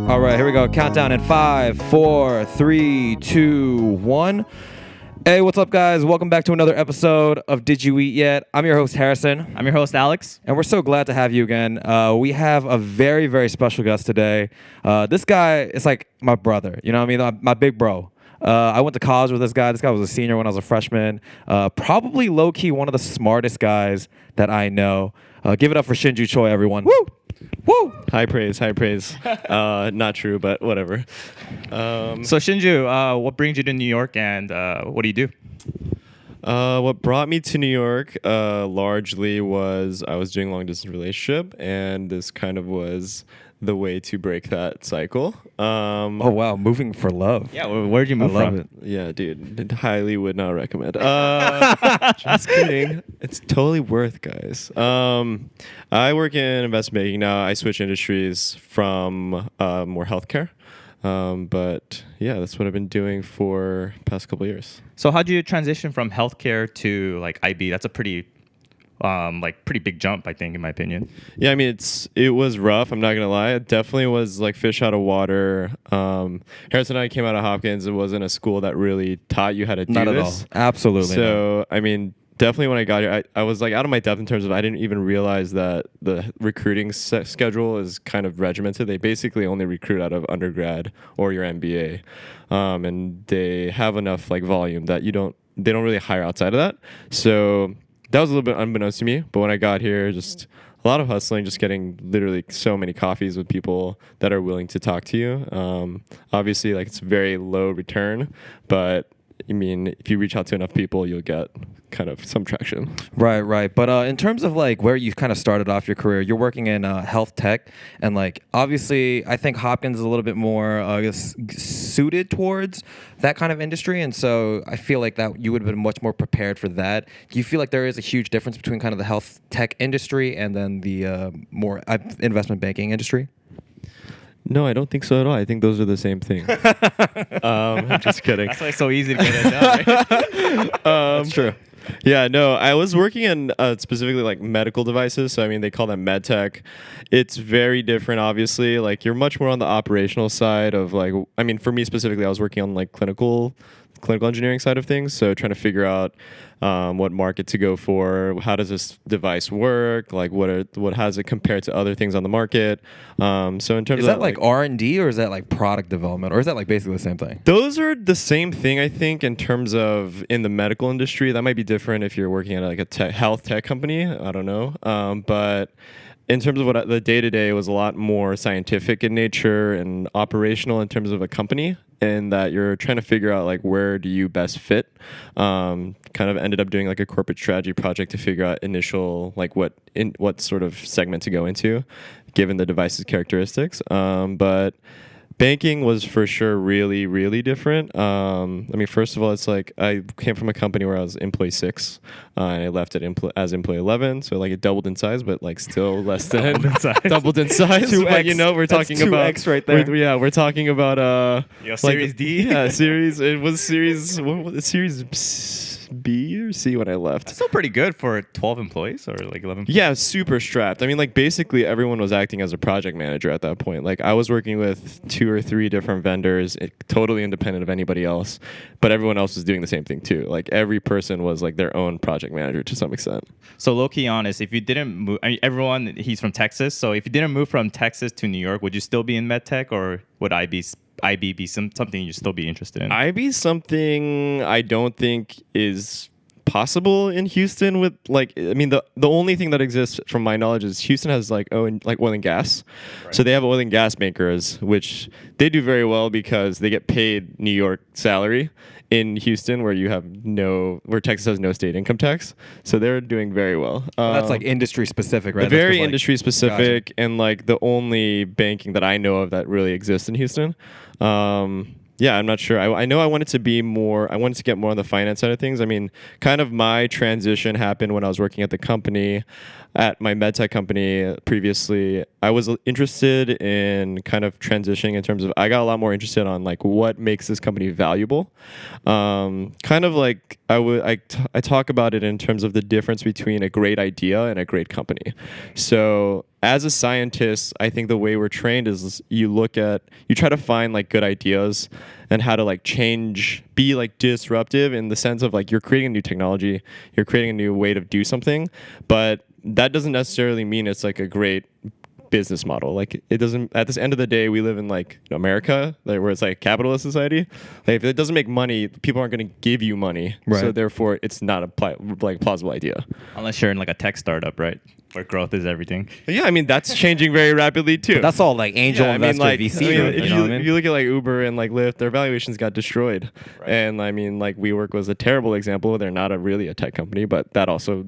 All right, here we go. Countdown in 5, 4, 3, 2, 1. Hey, what's up, guys? Welcome back to another episode of Did You Eat Yet? I'm your host, Harrison. I'm your host, Alex. And we're so glad to have you again. We have a very, very special guest today. This guy is like my brother. You know what I mean? My big bro. I went to college with this guy. This guy was a senior when I was a freshman. Probably low-key one of the smartest guys that I know. Give it up for Shinju Choi, everyone. Woo! Woo! High praise, high praise. Not true, but whatever. So Shinju, what brings you to New York, and what do you do? What brought me to New York largely was I was doing a long-distance relationship, and this kind of was the way to break that cycle. Oh, wow. Moving for love. Yeah, where'd you move I love from? it. Yeah, dude. Highly would not recommend. Just kidding. It's totally worth, guys. I work in investment banking now. I switch industries from more healthcare. But yeah, that's what I've been doing for past couple of years. So how'd you transition from healthcare to like IB? That's a pretty big jump, I think, in my opinion. Yeah, I mean, it was rough. I'm not gonna lie. It definitely was like fish out of water. Harrison and I came out of Hopkins. It wasn't a school that really taught you how to do Not this. at all. Absolutely. So, I mean, definitely when I got here, I was like out of my depth in terms of I didn't even realize that the recruiting schedule is kind of regimented. They basically only recruit out of undergrad or your MBA, and they have enough like volume that they don't really hire outside of that. So that was a little bit unbeknownst to me. But when I got here, just a lot of hustling, just getting literally so many coffees with people that are willing to talk to you. Obviously, like it's very low return, but I mean, if you reach out to enough people, you'll get kind of some traction. Right. But in terms of like where you kind of started off your career, you're working in health tech, and like obviously, I think Hopkins is a little bit more suited towards that kind of industry, and so I feel like that you would have been much more prepared for that. Do you feel like there is a huge difference between kind of the health tech industry and then the more investment banking industry? No, I don't think so at all. I think those are the same thing. I'm just kidding. That's why it's so easy to get it done, right? That's true. Yeah, no, I was working in specifically like medical devices. So, I mean, they call them med tech. It's very different, obviously. Like, you're much more on the operational side of like, I mean, for me specifically, I was working on like clinical engineering side of things. So trying to figure out what market to go for, how does this device work, like what has it compared to other things on the market. So in terms Is that like R&D, or is that like product development, or is that like basically the same thing? Those are the same thing, I think, in terms of in the medical industry. That might be different if you're working at like a health tech company. I don't know. But in terms of what the day-to-day was a lot more scientific in nature and operational in terms of a company, and that you're trying to figure out like where do you best fit. Kind of ended up doing like a corporate strategy project to figure out initial like what sort of segment to go into given the device's characteristics. But banking was for sure really, really different. I mean, first of all, it's like I came from a company where I was employee 6, and I left as employee 11, so like it doubled in size, but like still less than doubled in size. 2x. But, you know, we're talking about 2x right there. We're talking about Series D. Yeah, series. It was series. What was it? Series B or C when I left. That's still pretty good for 12 employees or like 11. Yeah, super strapped. I mean, like basically everyone was acting as a project manager at that point. Like I was working with 2 or 3 different vendors, totally independent of anybody else, but everyone else was doing the same thing too. Like every person was like their own project manager to some extent. So low-key honest, if you didn't move, I mean, he's from Texas, so if you didn't move from Texas to New York, would you still be in medtech, or would IB be something you'd still be interested in? IB something I don't think is possible in Houston with like, I mean, the only thing that exists from my knowledge is Houston has like oil and gas. Right. So they have oil and gas bankers, which they do very well because they get paid New York salary in Houston, where Texas has no state income tax. So they're doing very well. That's like industry specific, right? Very industry specific, gotcha. and like the only banking that I know of that really exists in Houston. Yeah, I'm not sure. I know I wanted to get more on the finance side of things. I mean, kind of my transition happened when I was working at the company, at my medtech company previously. I was interested in kind of transitioning in terms of, I got a lot more interested on like what makes this company valuable. Kind of like I talk about it in terms of the difference between a great idea and a great company. So as a scientist, I think the way we're trained is you try to find like good ideas and how to like be like disruptive in the sense of like you're creating a new technology, you're creating a new way to do something, but that doesn't necessarily mean it's like a great business model. Like it doesn't, at this end of the day, we live in like America, like, where it's like capitalist society. Like if it doesn't make money, people aren't going to give you money. Right. So therefore it's not a plausible idea. Unless you're in like a tech startup, right? Where growth is everything. But yeah, I mean, that's changing very rapidly too. That's all like angel Yeah, investor VC. If you look at like Uber and like Lyft, their valuations got destroyed. Right. And I mean, like WeWork was a terrible example. They're not really a tech company, but that also,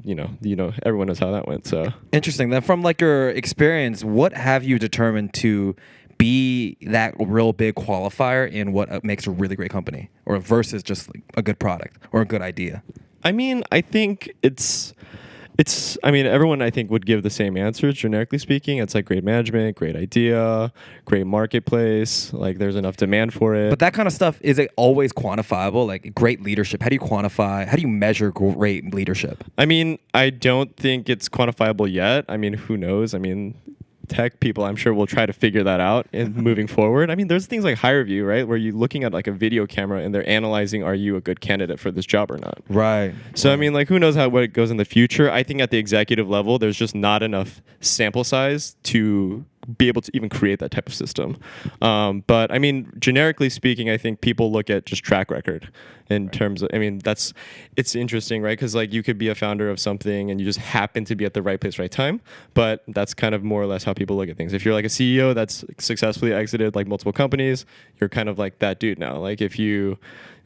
everyone knows how that went. So Interesting. Then from like your experience, what have you determined to be that real big qualifier in what makes a really great company, or versus just like a good product or a good idea? I mean, I think everyone I think would give the same answers, generically speaking. It's like great management, great idea, great marketplace, like there's enough demand for it. But that kind of stuff, is it always quantifiable? Like great leadership, how do you measure great leadership? I mean, I don't think it's quantifiable yet. I mean, who knows? I mean, tech people, I'm sure, will try to figure that out in moving forward. I mean, there's things like HireVue, right, where you're looking at like a video camera and they're analyzing, are you a good candidate for this job or not? Right. So I mean, like, who knows what it goes in the future? I think at the executive level, there's just not enough sample size to be able to even create that type of system. But I mean, generically speaking, I think people look at just track record in terms of, I mean, it's interesting, right? Because like you could be a founder of something and you just happen to be at the right place, right time. But that's kind of more or less how people look at things. If you're like a CEO that's successfully exited like multiple companies, you're kind of like that dude now. Like if your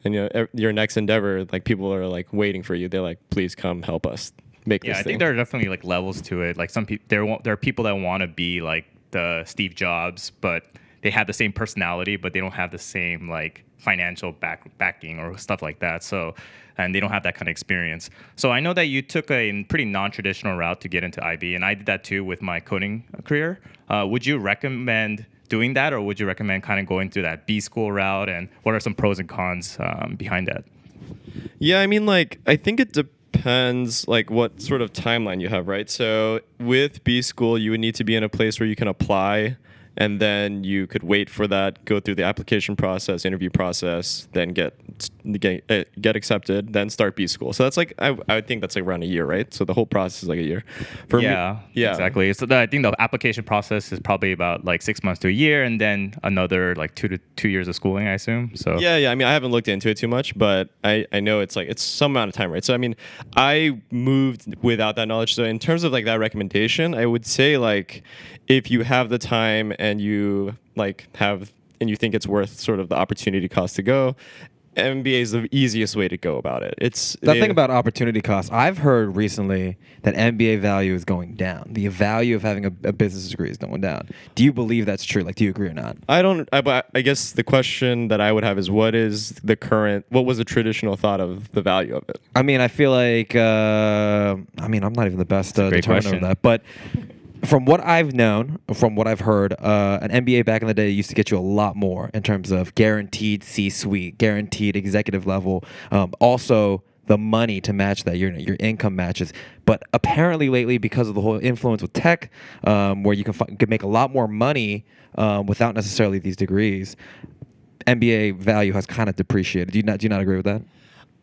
next endeavor, like people are like waiting for you. They're like, please come help us make this Yeah, I thing. think there are definitely like levels to it. Like some people, there are people that want to be like the Steve Jobs, but they have the same personality, but they don't have the same like financial backing or stuff like that. So, and they don't have that kind of experience. So I know that you took a pretty non-traditional route to get into IB, and I did that too with my coding career. Would you recommend doing that, or would you recommend kind of going through that B school route? And what are some pros and cons behind that? Yeah, I mean, like, I think it depends, like, what sort of timeline you have, right? So with B school, you would need to be in a place where you can apply, and then you could wait for that, go through the application process, interview process, then get accepted, then start B school. So that's like, I would think that's like around a year, right? So the whole process is like a year. For me, exactly. So I think the application process is probably about like 6 months to a year, and then another like 2 years of schooling, I assume. So yeah. I mean, I haven't looked into it too much, but I know it's some amount of time, right? So I mean, I moved without that knowledge. So in terms of like that recommendation, I would say like if you have the time and you you think it's worth sort of the opportunity cost to go, MBA is the easiest way to go about it. The thing about opportunity cost, I've heard recently that MBA value is going down. The value of having a business degree is going down. Do you believe that's true? Like, do you agree or not? But I guess the question that I would have is what was the traditional thought of the value of it? I mean, I feel like, I'm not even the best determiner of that, but from what I've known, from what I've heard, an MBA back in the day used to get you a lot more in terms of guaranteed C-suite, guaranteed executive level, also the money to match that, your income matches. But apparently lately, because of the whole influence with tech, where you can make a lot more money without necessarily these degrees, MBA value has kind of depreciated. Do you not agree with that?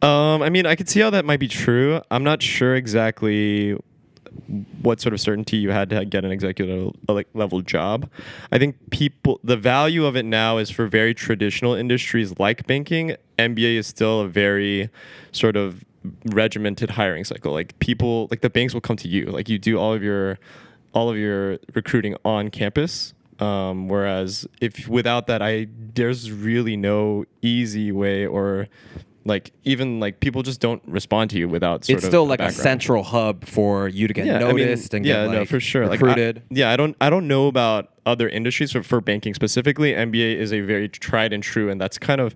I mean, I could see how that might be true. I'm not sure exactly what sort of certainty you had to get an executive level job. I think the value of it now is for very traditional industries like banking. MBA is still a very sort of regimented hiring cycle. Like people, like the banks will come to you. Like you do all of your recruiting on campus. Whereas if without that, there's really no easy way, or like even like people just don't respond to you without sort of it's still like background. a central hub for you to get noticed and get no, for sure, recruited. I don't know about other industries. For banking specifically, MBA is a very tried and true, and that's kind of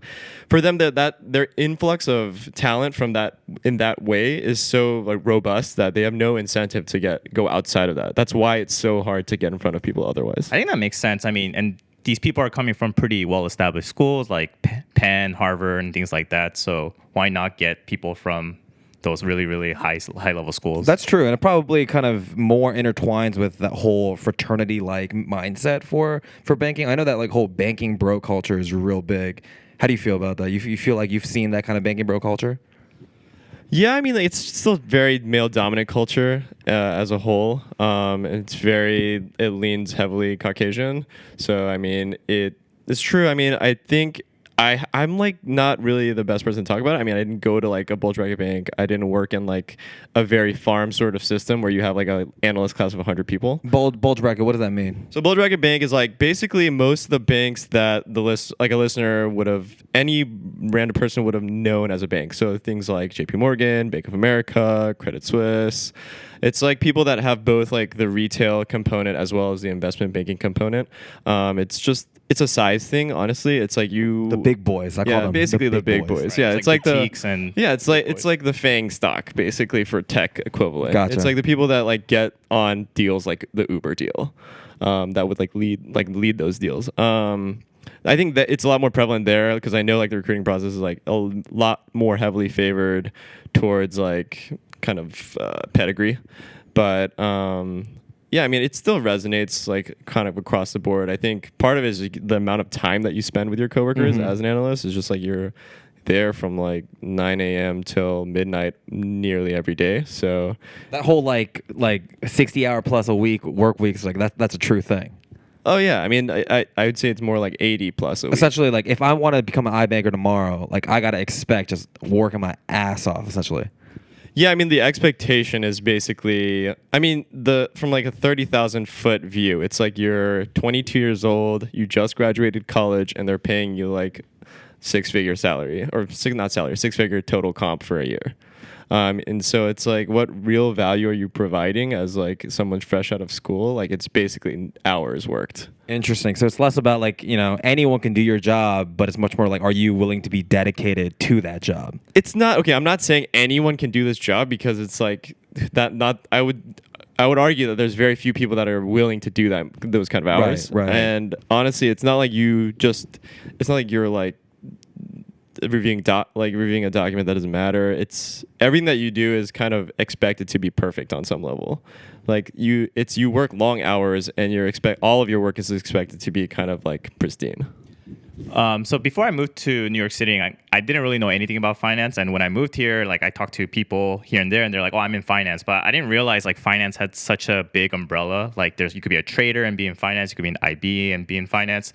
for them that their influx of talent from that in that way is so like robust that they have no incentive to go outside of that. That's why it's so hard to get in front of people otherwise. I think that makes sense. I mean, and these people are coming from pretty well-established schools like Penn, Harvard, and things like that. So why not get people from those really high level schools. That's true, and it probably kind of more intertwines with that whole fraternity like mindset for banking. I know that like whole banking bro culture is real big. How do you feel about that? You feel like you've seen that kind of banking bro culture? Yeah, I mean, like, it's still very male dominant culture as a whole. It leans heavily Caucasian. So I mean, it's true. I mean, I think I'm like not really the best person to talk about it. I mean, I didn't go to like a bulge bracket bank. I didn't work in like a very farm sort of system where you have like a analyst class of 100 people. Bulge bracket. What does that mean? So bulge bracket bank is like basically most of the banks that a listener would have, any random person would have known as a bank. So things like J.P. Morgan, Bank of America, Credit Suisse. It's like people that have both like the retail component as well as the investment banking component. It's a size thing, honestly. It's like the big boys. I call them basically the big boys. Right. Yeah, it's like boutiques and it's like the FANG stock basically for tech equivalent. Gotcha. It's like the people that like get on deals like the Uber deal, that would like lead those deals. I think that it's a lot more prevalent there because I know like the recruiting process is like a lot more heavily favored towards like kind of pedigree, but yeah, I mean, it still resonates like kind of across the board. I think part of it is the amount of time that you spend with your coworkers as an analyst is just like you're there from like 9 a.m. till midnight nearly every day. So that whole like 60-hour plus a week work week is like that's a true thing. Oh yeah, I mean, I would say it's more like 80 plus a week. Essentially, like if I want to become an iBanker tomorrow, like I gotta expect just working my ass off. Essentially. Yeah, I mean the expectation is basically, I mean from like a 30,000 foot view, it's like you're 22 years old, you just graduated college, and they're paying you like six-figure salary or six-figure total comp for a year. And so it's like, what real value are you providing as like someone fresh out of school? Like it's basically hours worked. Interesting. So it's less about like, anyone can do your job, but it's much more like, are you willing to be dedicated to that job? It's not, okay, I'm not saying anyone can do this job because it's like I would argue that there's very few people that are willing to do those kind of hours. Right. And honestly, it's not like you're like reviewing a document that doesn't matter. It's everything that you do is kind of expected to be perfect on some level. Like you work long hours and all of your work is expected to be kind of like pristine. So before I moved to New York City, I didn't really know anything about finance. And when I moved here, like I talked to people here and there, and they're like, "Oh, I'm in finance," but I didn't realize like finance had such a big umbrella. Like you could be a trader and be in finance, you could be an IB and be in finance.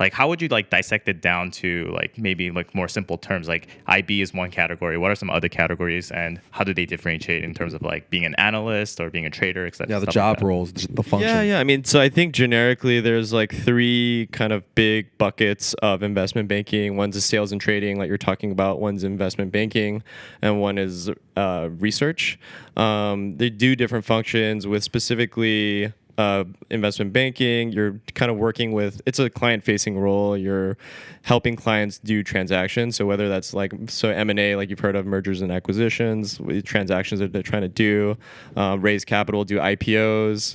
Like, how would you like dissect it down to like maybe like more simple terms? Like IB is one category. What are some other categories, and how do they differentiate in terms of like being an analyst or being a trader, etc.? Yeah, the job roles, the function. Yeah. I mean, so I think generically there's like three kind of big buckets of investment banking. One's is sales and trading, like you're talking about. One's investment banking, and one is research. They do different functions with specifically. Investment banking, you're kind of working with, it's a client-facing role. You're helping clients do transactions. So whether that's like, M&A, like you've heard of, mergers and acquisitions, transactions that they're trying to do, raise capital, do IPOs,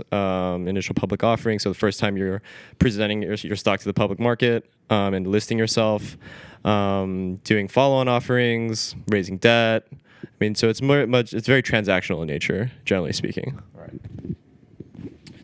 initial public offering. So the first time you're presenting your stock to the public market and listing yourself, doing follow-on offerings, raising debt. I mean, so it's very transactional in nature, generally speaking. Right.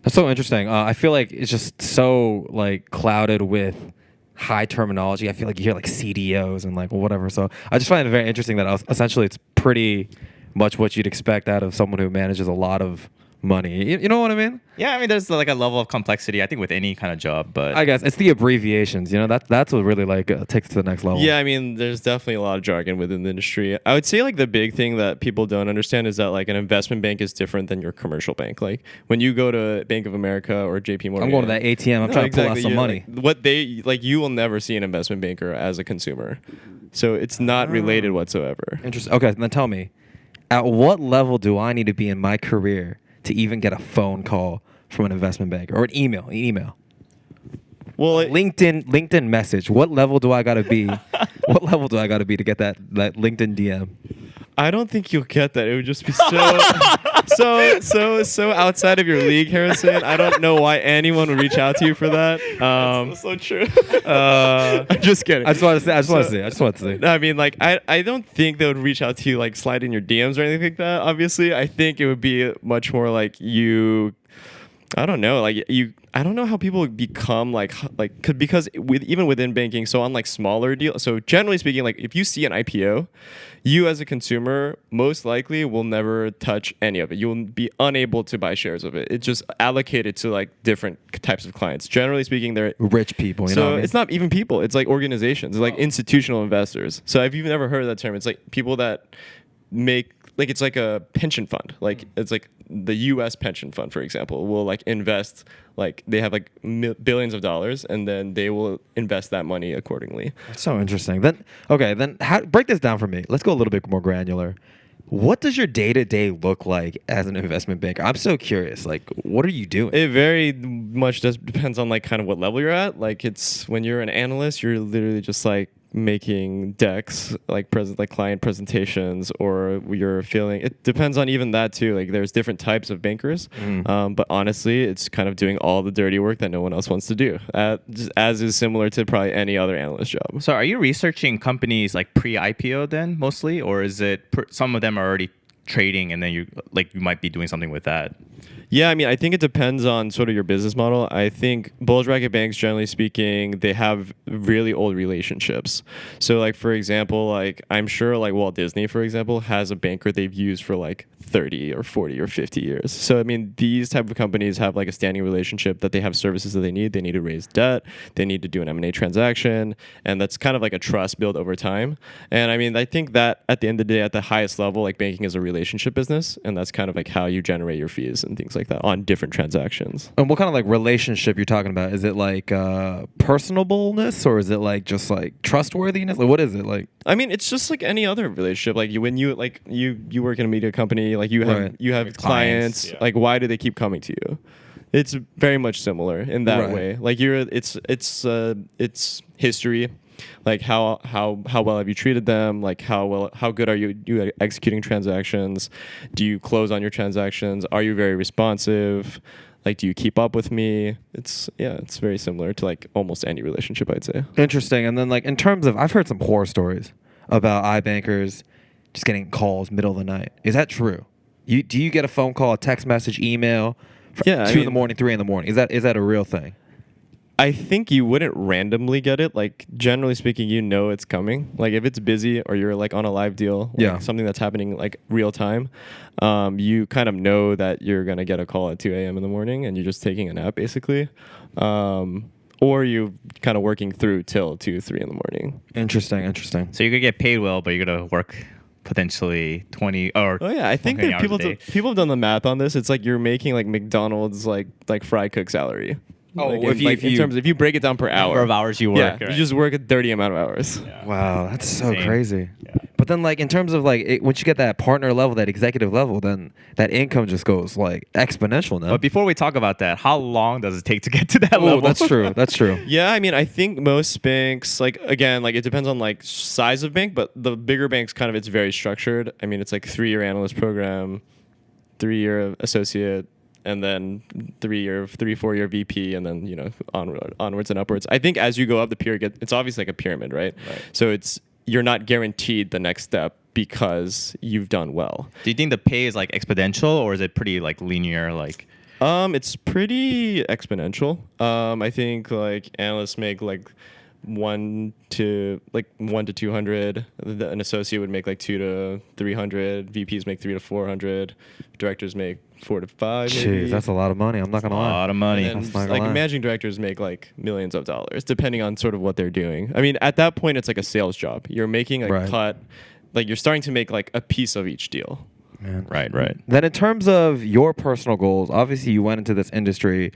That's so interesting. I feel like it's just so like clouded with high terminology. I feel like you hear like CDOs and like whatever. So I just find it very interesting that essentially it's pretty much what you'd expect out of someone who manages a lot of money. You know what I mean? Yeah, I mean, there's like a level of complexity, I think, with any kind of job, but I guess it's the abbreviations. That's what really like takes it to the next level. Yeah, I mean, there's definitely a lot of jargon within the industry. I would say like the big thing that people don't understand is that like an investment bank is different than your commercial bank. Like when you go to Bank of America or J.P. Morgan, I'm going to that ATM. I'm trying to pull out some money. You will never see an investment banker as a consumer, so it's not related whatsoever. Interesting. Okay, then tell me, at what level do I need to be in my career to even get a phone call from an investment banker or an email? Well, LinkedIn message. What level do I gotta be? What level do I gotta be to get that LinkedIn DM? I don't think you'll get that. It would just be so outside of your league, Harrison. I don't know why anyone would reach out to you for that. That's so true. I'm just kidding. I just want to say. I mean, like, I don't think they would reach out to you, like, slide in your DMs or anything like that, obviously. I think it would be much more like you, I don't know, like, I don't know how people become, because even within banking, so on, like, smaller deals, so generally speaking, like, if you see an IPO, you as a consumer most likely will never touch any of it. You will be unable to buy shares of it. It's just allocated to, like, different types of clients. Generally speaking, they're Rich people, you know what I mean? it's not even people. It's like organizations. It's like institutional investors. So if you've never heard of that term, it's like people that make, like, it's like a pension fund. Like, it's like the U.S. pension fund, for example, will, like, invest, like, they have, like, billions of dollars, and then they will invest that money accordingly. That's so interesting. Then break this down for me. Let's go a little bit more granular. What does your day-to-day look like as an investment banker? I'm so curious. Like, what are you doing? It very much just depends on, like, kind of what level you're at. Like, it's when you're an analyst, you're literally just, like, making decks, like client presentations, or you're feeling, it depends on even that too. Like, there's different types of bankers, but honestly, it's kind of doing all the dirty work that no one else wants to do, just as is similar to probably any other analyst job. So are you researching companies like pre-IPO then mostly, or is it some of them are already trading and then you might be doing something with that? Yeah, I mean, I think it depends on sort of your business model. I think bulge bracket banks, generally speaking, they have really old relationships. So, like, for example, like, I'm sure, like, Walt Disney, for example, has a banker they've used for, like, 30 or 40 or 50 years. So, I mean, these type of companies have, like, a standing relationship that they have services that they need. They need to raise debt. They need to do an M&A transaction. And that's kind of like a trust built over time. And, I mean, I think that at the end of the day, at the highest level, like, banking is a relationship business. And that's kind of, like, how you generate your fees and things like that on different transactions. And what kind of, like, relationship you're talking about? Is it like personableness, or is it like just like trustworthiness? Like, what is it like? I mean, it's just like any other relationship. Like, when you work in a media company, like, you have With clients. yeah. Like, why do they keep coming to you? It's very much similar in that way. Like, it's history. Like, how well have you treated them? Like, how good are you at executing transactions? Do you close on your transactions? Are you very responsive? Like, do you keep up with me? It's very similar to, like, almost any relationship, I'd say. Interesting. And then, like, in terms of, I've heard some horror stories about iBankers just getting calls middle of the night. Is that true? Do you get a phone call, a text message, email, 2 in the morning, 3 in the morning? Is that a real thing? I think you wouldn't randomly get it. Like, generally speaking, you know it's coming. Like, if it's busy or you're, like, on a live deal, like, something that's happening, like, real time, you kind of know that you're going to get a call at 2 a.m. in the morning and you're just taking a nap, basically. Or you kind of working through till 2, 3 in the morning. Interesting. So you're gonna get paid well, but you're gonna work potentially 20 or Oh yeah, I think that people have done the math on this. It's like you're making, like, McDonald's like fry cook salary. Oh, like, in terms of, if you break it down per hour, number of hours you work. yeah, right? you just work a dirty amount of hours. Yeah. Wow, that's so Insane. crazy. Yeah. But then, like, in terms of, like, once you get that partner level, that executive level, then that income just goes, like, exponential now. But before we talk about that, how long does it take to get to that level? That's true. That's true. Yeah, I mean, I think most banks, like, again, like, it depends on, like, size of bank, but the bigger banks, kind of, it's very structured. I mean, it's like 3-year analyst program, 3-year associate, and then 4-year VP, and then, you know, onwards and upwards. I think as you go up the pyramid, it's obviously like a pyramid, right? So you're not guaranteed the next step because you've done well. Do you think the pay is like exponential, or is it pretty like linear? Like, It's pretty exponential. I think, like, analysts make like 1 to 200. An associate would make like 2 to 300. VPs make 3 to 400. Directors make 4 to 5. Jeez, maybe. that's a lot of money. I'm not gonna a lie. lot of money. And That's then, not like, gonna lie. managing directors make like millions of dollars, depending on sort of what they're doing. I mean, at that point, it's like a sales job. You're making a Right. cut, like, you're starting to make like a piece of each deal. Man. Right. Then, in terms of your personal goals, obviously you went into this industry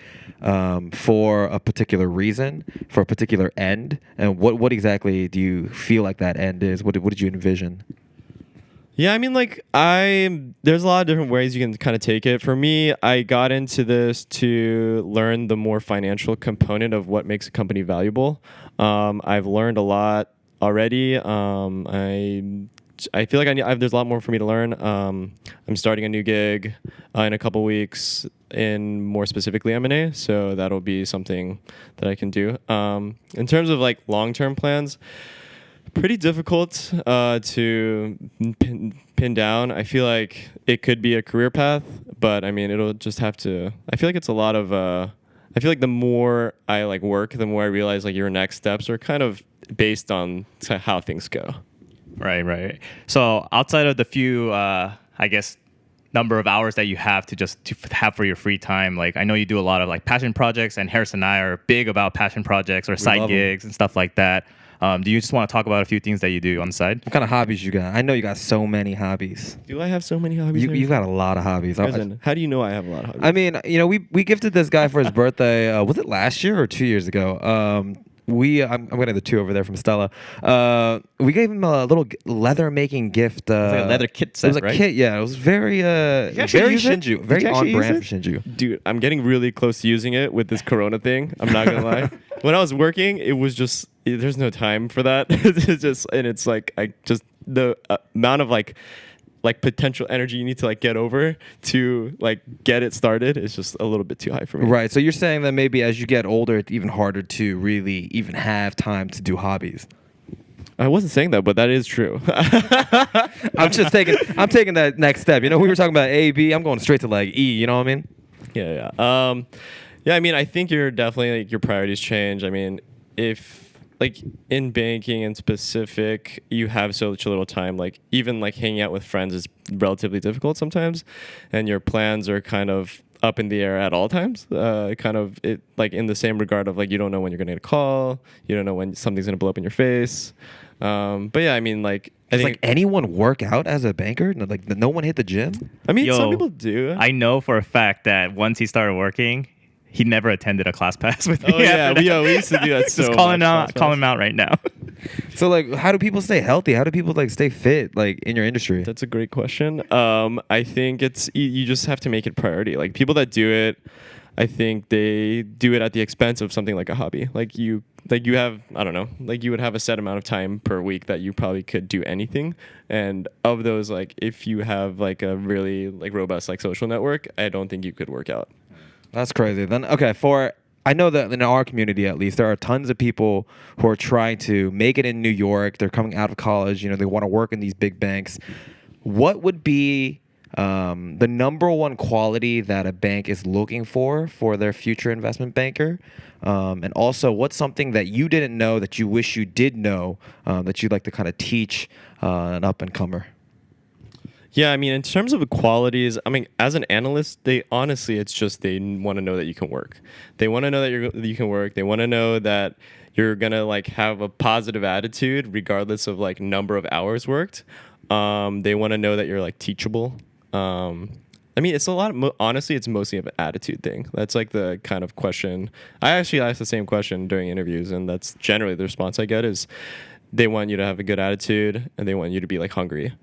for a particular reason, for a particular end. And what exactly do you feel like that end is? What did you envision? Yeah, I mean, like, there's a lot of different ways you can kind of take it. For me, I got into this to learn the more financial component of what makes a company valuable. I've learned a lot already. I I feel like there's a lot more for me to learn. I'm starting a new gig in a couple weeks in more specifically M&A, so that'll be something that I can do. In terms of like long-term plans, pretty difficult to pin down. I feel like it could be a career path, but I mean, it'll just have to. I feel like it's a lot of. I feel like the more I like work, the more I realize like your next steps are kind of based on how things go. Right. So outside of the few, I guess, number of hours that you have to have for your free time, like I know you do a lot of like passion projects, and Harris and I are big about passion projects or side gigs and stuff like that. Do you just want to talk about a few things that you do on the side? What kind of hobbies you got? I know you got so many hobbies. Do I have so many hobbies? You got a lot of hobbies. Listen, how do you know I have a lot of hobbies? I mean, we gifted this guy for his birthday. Was it last year or 2 years ago? I'm getting the two over there from Stella. We gave him a little leather making gift. It's like a leather kit set, It was a right? kit, yeah. It was very very Shinju, very on brand for Shinju. Dude, I'm getting really close to using it with this Corona thing. I'm not gonna lie. When I was working, it was just there's no time for that. It's like the amount of like potential energy you need to like get over to like get it started is just a little bit too high for me. Right. So you're saying that maybe as you get older, it's even harder to really even have time to do hobbies. I wasn't saying that, but that is true. I'm taking that next step. We were talking about A, B. I'm going straight to like E. You know what I mean? Yeah. Yeah. I mean, I think you're definitely like your priorities change. I mean, if like in banking in specific, you have such a little time. Like even like hanging out with friends is relatively difficult sometimes, and your plans are kind of up in the air at all times. Kind of it like in the same regard of like you don't know when you're gonna get a call, you don't know when something's gonna blow up in your face. But yeah, I mean like. Does like anyone work out as a banker? Like no one hit the gym? I mean, some people do. I know for a fact that once he started working, he never attended a class pass with me. Oh yeah, we used to do that. Just call him out right now. So like, how do people stay healthy? How do people like stay fit like in your industry? That's a great question. I think you just have to make it priority. Like people that do it, I think they do it at the expense of something like a hobby. Like you have, I don't know, like you would have a set amount of time per week that you probably could do anything. And of those, like if you have like a really like robust like social network, I don't think you could work out. That's crazy. Then okay, I know that in our community at least, there are tons of people who are trying to make it in New York. They're coming out of college. They want to work in these big banks. What would be the number one quality that a bank is looking for their future investment banker? And also, what's something that you didn't know that you wish you did know that you'd like to kind of teach an up-and-comer? Yeah, I mean, in terms of the qualities, I mean, as an analyst, they want to know that you can work. They want to know that you can work. They want to know that you're gonna like have a positive attitude regardless of like number of hours worked. They want to know that you're like teachable. I mean, it's a lot of, honestly, it's mostly an attitude thing. That's like the kind of question. I actually ask the same question during interviews, and that's generally the response I get is they want you to have a good attitude and they want you to be like hungry.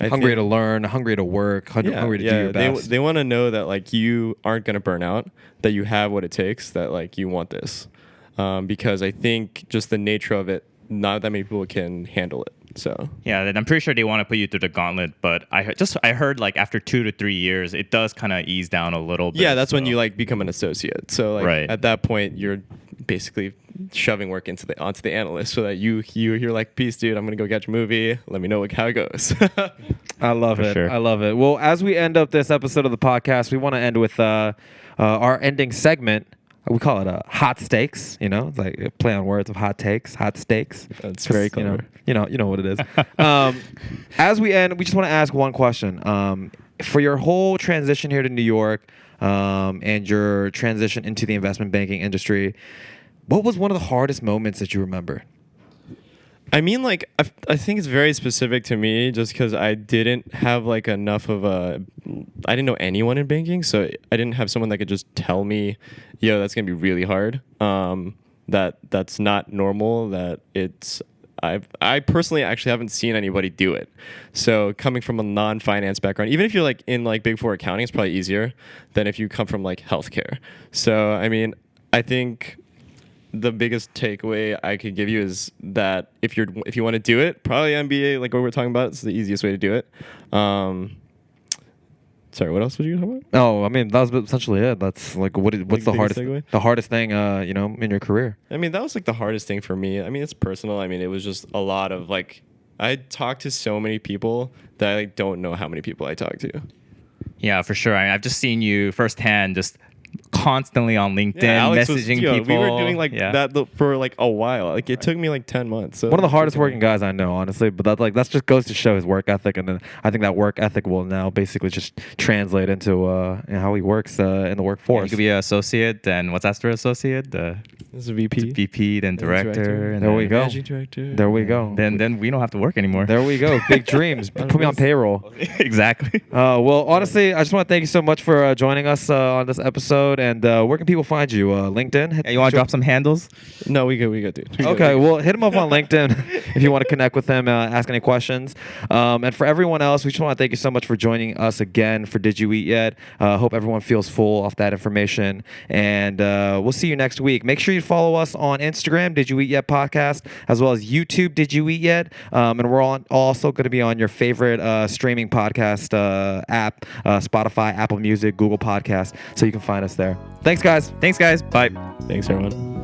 Hungry to learn, hungry to work, hungry to do your best. They want to know that like you aren't gonna burn out, that you have what it takes, that like you want this, because I think just the nature of it, not that many people can handle it. So yeah, and I'm pretty sure they want to put you through the gauntlet, but I heard like after 2 to 3 years, it does kind of ease down a little bit. Yeah, that's when you like become an associate. So like at that point, you're basically shoving work onto the analyst, so that you're like, peace, dude. I'm gonna go catch a movie. Let me know how it goes. I love it. Sure. I love it. Well, as we end up this episode of the podcast, we want to end with our ending segment. We call it hot steaks. It's like a play on words of hot takes, hot steaks. That's very clever. You know what it is. As we end, we just want to ask one question. For your whole transition here to New York, and your transition into the investment banking industry, what was one of the hardest moments that you remember? I mean, like, I think it's very specific to me just because I didn't have, like, enough of I didn't know anyone in banking, so I didn't have someone that could just tell me, yo, that's going to be really hard, that's not normal, that it's... I personally actually haven't seen anybody do it. So coming from a non-finance background, even if you're, like, in, like, Big Four accounting, it's probably easier than if you come from, like, healthcare. So, I mean, I think... the biggest takeaway I could give you is that if you want to do it, probably MBA, like what we're talking about, it's the easiest way to do it. Sorry, what else were you talking about? Oh, I mean, that was essentially it. That's like, what's Like, the biggest hardest, takeaway? the hardest thing, in your career? I mean, that was like the hardest thing for me. I mean, it's personal. I mean, it was just a lot of like, I talked to so many people that I like, don't know how many people I talk to. Yeah, for sure. I've just seen you firsthand, just constantly on LinkedIn, Alex messaging yo, people. We were doing like that for like a while. Like it took me like 10 months. So One of the hardest working guys I know, honestly. But that just goes to show his work ethic, and then I think that work ethic will now basically just translate into how he works in the workforce. You could be an associate, and what's after associate? This is a VP. VP, then director. And There then, we go. Managing director. There we go. Then we don't have to work anymore. There we go. Big dreams. Put me on payroll. Exactly. Well, honestly, I just want to thank you so much for joining us on this episode. And where can people find you? LinkedIn? Yeah, you want to drop some handles? No, we good, dude. We good. Okay, well, hit him up on LinkedIn if you want to connect with him, ask any questions. And for everyone else, we just want to thank you so much for joining us again for Did You Eat Yet? Hope everyone feels full off that information. And we'll see you next week. Make sure you follow us on Instagram, Did You Eat Yet Podcast, as well as YouTube, Did You Eat Yet? And we're also going to be on your favorite streaming podcast app, Spotify, Apple Music, Google Podcast, so you can find us there. Thanks, guys. Thanks, guys. Bye. Thanks, everyone.